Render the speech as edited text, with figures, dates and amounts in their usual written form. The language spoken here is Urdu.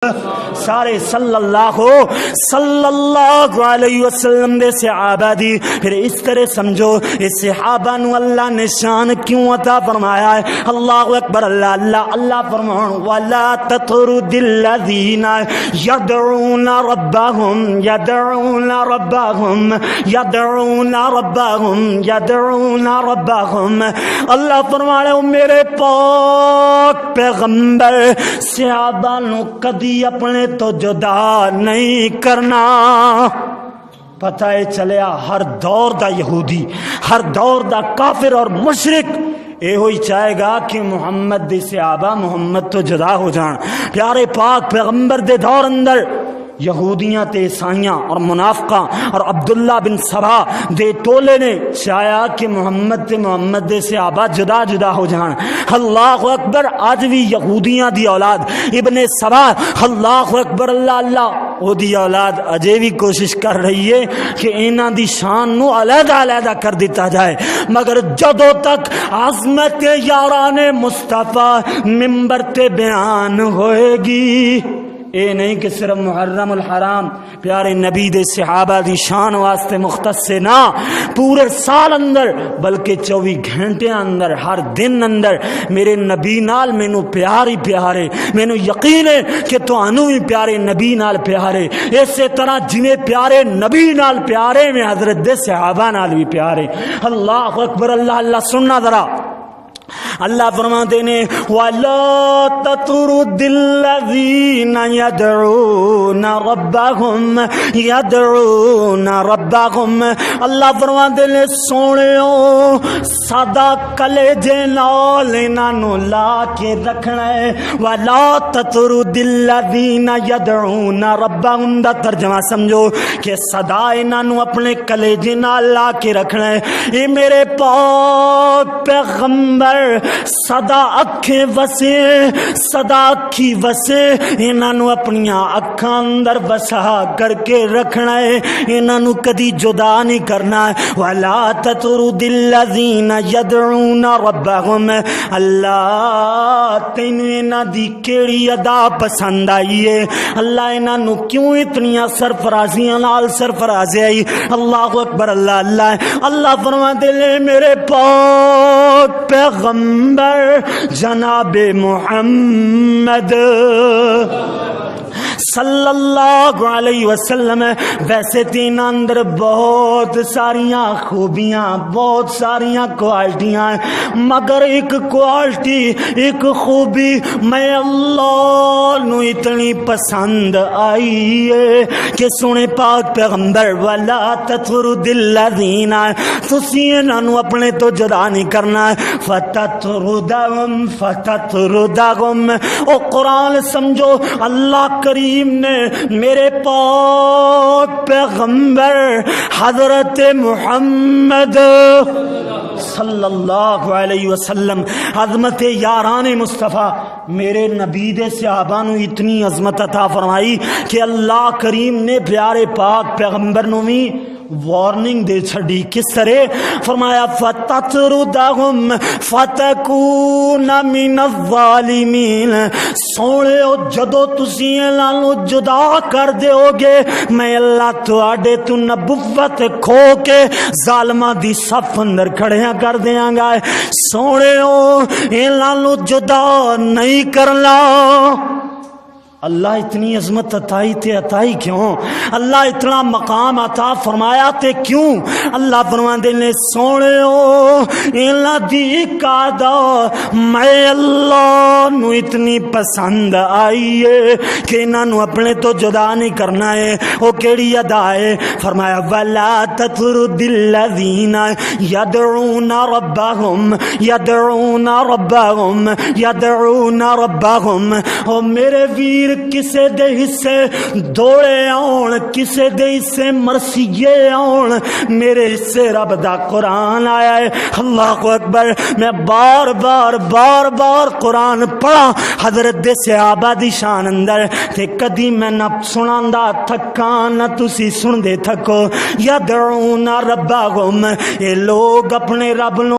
سارے صلی اللہ علیہ وسلم دے صحابہ دی. پھر اس طرح سمجھو اس صحابہ نو اللہ نے شان کیوں عطا فرمایا ہے. اللہ اکبر. اللہ فرمان ولا تطرد الذین يدعون ربهم. اللہ فرمایا میرے پاک پیغمبر صحابہ نو کدی اپنے تو جدا نہیں کرنا. پتہ ہے چلیا ہر دور دا یہودی، ہر دور دا کافر اور مشرک اے ہوئی چاہے گا کہ محمد دے صحابہ محمد تو جدا ہو جان. پیارے پاک پیغمبر دے دور اندر یہودیاں تے عیسائیاں اور منافقاں اور عبداللہ بن سبا دے ٹولے نے چاہیا کہ محمد دے صحابہ جدا جدا ہو جان. اللہ اکبر. آج بھی یہودیاں دی اولاد ابن سبا، اللہ اکبر اللہ او دی اولاد اجے بھی کوشش کر رہی ہے کہ انہاں دی شان نو علیحدہ کر دیتا جائے، مگر جدوں تک عظمت یاران مصطفیٰ ممبر تے بیان ہوئے گی. اے نہیں کہ صرف محرم الحرام پیارے نبی دے صحابہ دی شان واسطے مختص نہ، پورے سال اندر بلکہ 24 گھنٹے اندر ہر دن اندر میرے نبی نال مینوں پیارے مینوں یقین ہے کہ تانوں بھی پیارے نبی نال پیارے. اسی طرح جویں پیارے نبی نال پیارے میں حضرت دے صحابہ نال بھی پیارے. اللہ اکبر. اللہ سننا ذرا. اللہ فرماتے ہیں وَلَا تَطْرُدِ الَّذِينَ يَدْعُونَ رَبَّهُمْ. اللہ فرماتے ہیں سونےو سادا کلیجے نال انہاں نو لا کے رکھنا ہے. وَلَا تَطْرُدِ الَّذِينَ يَدْعُونَ رَبَّهُمْ دا ترجمہ سمجھو کہ صدا انہاں نو اپنے کلیجے نال لا کے رکھنا ہے. اے میرے پاک پیغمبر صدا اکھیں وسے، صدا اکھی وسے، انہاں نو اپنیاں اکھاں اندر وسا کر کے رکھنا ہے، انہاں نو کدی جدا نہیں کرنا ہے. وَلَا تَطْرُدِ الَّذِينَ يَدْعُونَ رَبَّهُمْ. اللہ تینوں انہاں دی کیڑی ادا پسند آئی ہے؟ اللہ انہاں نو کیوں اتنیاں سرفرازیاں نال سرفرازی آئی؟ اللہ اکبر. اللہ فرماتے ہیں میرے پاک پیغمبر جناب محمد صلی اللہ علیہ وسلم ویسے تین اندر بہت ساریاں خوبیاں، بہت ساریاں کوالٹیاں ہیں، مگر ایک کوالٹی، ایک خوبی میں اللہ نو اتنی پسند آئی ہے کہ سنے پاک پیغمبر وَلَا تَطْرُدِ الَّذِينَ تسی انہاں نو اپنے تو جدا نہیں کرنا ہے. فَتَطْرُدَهُمْ او قرآن سمجھو اللہ کریم نے میرے پاک پیغمبر حضرت محمد صلی اللہ علیہ وسلم عظمت یاران مصطفیٰ میرے نبی دے صحابہ نو اتنی عظمت عطا فرمائی کہ اللہ کریم نے پیارے پاک پیغمبر نو بھی وارننگ دے چھڑی. کس طرح فرمایا فَتَطْرُدَهُمْ فَتَكُونَ مِنَ الظَّالِمِينَ. سونے جدو تسی لانو جدا کر دے ہوگے میں اللہ تواڈے تو نبوت کھو کے ظالمہ دی صف اندر کھڑیاں کر دیاں گا. سونے لانو جدا نہیں کرنا. اللہ اتنی عظمت عطائی کیوں؟ اللہ اتنا مقام عطا فرمایا تے کیوں؟ اللہ فرماندے نے سونےو انہاں دی قادا میں اللہ نو اتنی پسند آئی ہے کہ انہاں نو اپنے تو جدا نہیں کرنا ہے. او کیڑی ادا ہے؟ فرمایا وَلَا تَطْرُدِ الَّذِينَ يَدْعُونَ رَبَّهُمْ. او میرے ویر کسے دے حصے دوڑے آن، کسے دے حصے مرثیے آن، میرے حصے رب دا قرآن آیا ہے. اللہ اکبر. میں بار بار قرآن پڑھا حضرت دے صحابہ دی شان اندر تے کدی میں نہ سناندا تھکاں نہ تسی سن دے تھکو. یدعون ربہم، یہ لوگ اپنے رب نو